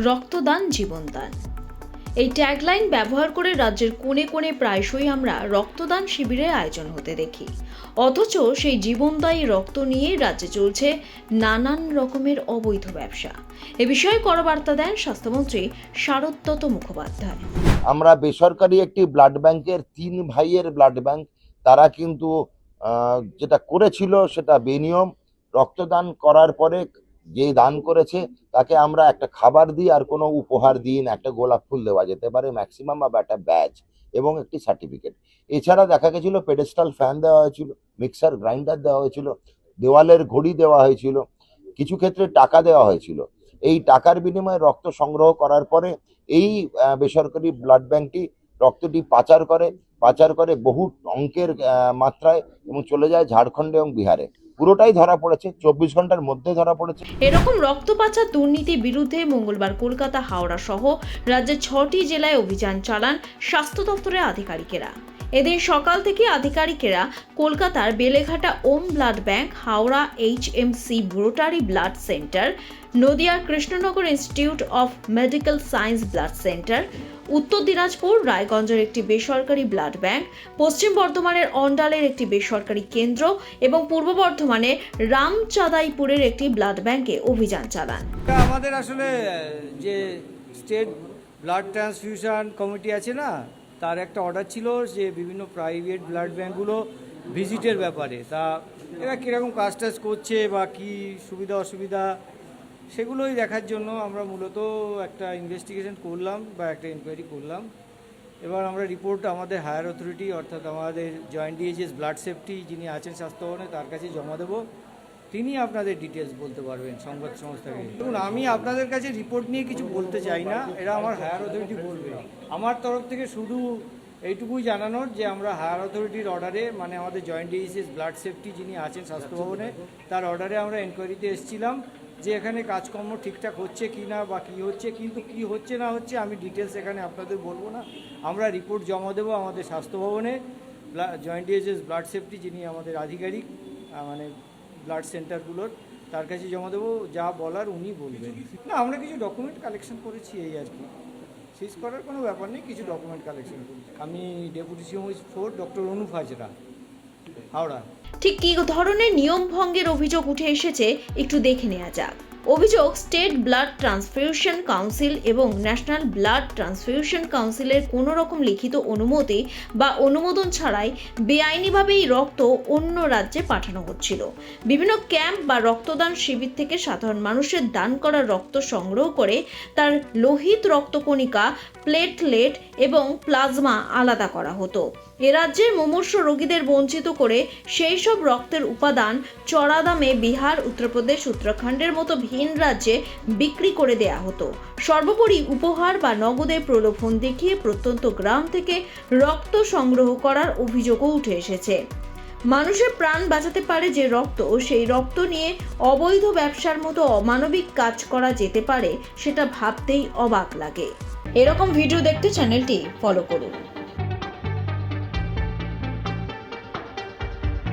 রক্তদান জীবনদান, এই ট্যাগলাইন ব্যবহার করে রাজ্যের কোণে কোণে প্রায়শই আমরা রক্তদান শিবিরের আয়োজন হতে দেখি। অথচ সেই জীবনদায়ী রক্ত নিয়ে রাজ্যে চলছে নানান রকমের অবৈধ ব্যবসা। এ বিষয়ে কড়া বার্তা দেন স্বাস্থ্যমন্ত্রী শারদ মুখোপাধ্যায়। আমরা বেসরকারি একটি ব্লাড ব্যাংকের 3 ভাইয়ের ব্লাড ব্যাংক, তারা কিন্তু যেটা করেছিল সেটা বেনিয়ম। রক্তদান করার পরে যে দান করেছে তাকে আমরা একটা খাবার দিই আর কোনো উপহার দিই না। একটা গোলাপ ফুল দেওয়া যেতে পারে ম্যাক্সিমাম, বা একটা ব্যাজ এবং একটি সার্টিফিকেট। এছাড়া দেখা গেছিল পেডেস্টাল ফ্যান দেওয়া হয়েছিল, মিক্সার গ্রাইন্ডার দেওয়া হয়েছিল, দেওয়ালের ঘড়ি দেওয়া হয়েছিল, কিছু ক্ষেত্রে টাকা দেওয়া হয়েছিল। এই টাকার বিনিময়ে রক্ত সংগ্রহ করার পরে এই বেসরকারি ব্লাড ব্যাংকটি রক্তটি পাচার করে বহু অঙ্কের মাত্রায় এবং চলে যায় ঝাড়খণ্ড এবং বিহারে। পুরোটাই ধরা পড়েছে, 24 ঘন্টার মধ্যে ধরা পড়েছে। এরকম রক্ত পাচার দুর্নীতির বিরুদ্ধে মঙ্গলবার কলকাতা, হাওড়া সহ রাজ্যের 6টি জেলায় অভিযান চালান স্বাস্থ্য দপ্তরের আধিকারিকেরা। এদিন সকাল থেকে আধিকারিকেরা কলকাতার Beleghata Om blood bank, Howrah HMC rotary blood centre, নদিয়ার Krishnanagar institute of medical science blood centre, Uttar Dinajpur রায়গঞ্জের একটি বেসরকারি ব্লাড ব্যাংক, পশ্চিম বর্ধমানের অন্ডালের একটি বেসরকারি কেন্দ্র এবং পূর্ব বর্ধমানের রামচাঁদাইপুরের একটি ব্লাড ব্যাংকে অভিযান চালান। আমাদের আসলে যে স্টেট ব্লাড ট্রান্সফিউশন কমিটি আছে না, তার একটা অর্ডার ছিল যে বিভিন্ন প্রাইভেট ব্লাড ব্যাঙ্কগুলো ভিজিটের ব্যাপারে, তা এরা কীরকম কাজ টাজ করছে বা কী সুবিধা অসুবিধা সেগুলোই দেখার জন্য আমরা মূলত একটা ইনভেস্টিগেশন করলাম বা একটা ইনকোয়ারি করলাম। এবার আমরা রিপোর্ট আমাদের হায়ার অথরিটি অর্থাৎ আমাদের জয়েন্ট ডিএইচএস ব্লাড সেফটি যিনি আছেন স্বাস্থ্য ভবনে তার কাছে জমা দেবো। তিনি আপনাদের ডিটেলস বলতে পারবেন সংবাদ সংস্থাকে। দেখুন, আমি আপনাদের কাছে রিপোর্ট নিয়ে কিছু বলতে চাই না, এরা আমার হায়ার অথরিটি বলবে। আমার তরফ থেকে শুধু এইটুকুই জানানোর যে আমরা হায়ার অথরিটির অর্ডারে, মানে আমাদের জয়েন্ট ডিএইচএস ব্লাড সেফটি যিনি আছেন স্বাস্থ্য ভবনে তার অর্ডারে আমরা এনকোয়ারিতে এসেছিলাম যে এখানে কাজকর্ম ঠিকঠাক হচ্ছে কি না বা কী হচ্ছে, কিন্তু কি হচ্ছে না হচ্ছে আমি ডিটেলস এখানে আপনাদের বলবো না। আমরা রিপোর্ট জমা দেবো আমাদের স্বাস্থ্য ভবনে, জয়েন্ট ডিএইচএস ব্লাড সেফটি যিনি আমাদের আধিকারিক মানে ব্লাড সেন্টারগুলোর, তার কাছে জমা দেবো। যা বলার উনি বলবেন। না, আমরা কিছু ডকুমেন্ট কালেকশন করেছি, এই আর কি। সিজ করার কোনো ব্যাপার নেই, কিছু ডকুমেন্ট কালেকশন করেছি। আমি deputy CM 4 doctor Anup Hazra, Howrah. ঠিক কী ধরনের নিয়ম ভঙ্গের অভিযোগ উঠে এসেছে একটু দেখে নেওয়া যাক। অভিযোগ, স্টেট ব্লাড ট্রান্সফিউশন কাউন্সিল এবং ন্যাশনাল ব্লাড ট্রান্সফিউশন কাউন্সিলের কোনো রকম লিখিত অনুমতি বা অনুমোদন ছাড়াই বেআইনিভাবেই রক্ত অন্য রাজ্যে পাঠানো হচ্ছিল। বিভিন্ন ক্যাম্প বা রক্তদান শিবির থেকে সাধারণ মানুষের দান করা রক্ত সংগ্রহ করে তার লোহিত রক্তকণিকা, প্লেটলেট এবং প্লাজমা আলাদা করা হতো। এ রাজ্যের মুমূর্ষু রোগীদের বঞ্চিত করে সেই সব রক্তের উপাদান চড়া দামে বিহার, উত্তরপ্রদেশ, উত্তরাখণ্ডের মতো ভিন রাজ্যে বিক্রি করে দেয়া হতো। সর্বোপরি উপহার বা নগদের প্রলোভন দেখিয়ে প্রত্যন্ত গ্রাম থেকে রক্ত সংগ্রহ করার অভিযোগও উঠে এসেছে। মানুষের প্রাণ বাঁচাতে পারে যে রক্ত, সেই রক্ত নিয়ে অবৈধ ব্যবসার মতো অমানবিক কাজ করা যেতে পারে, সেটা ভাবতেই অবাক লাগে। এরকম ভিডিও দেখতে চ্যানেলটি ফলো করুন।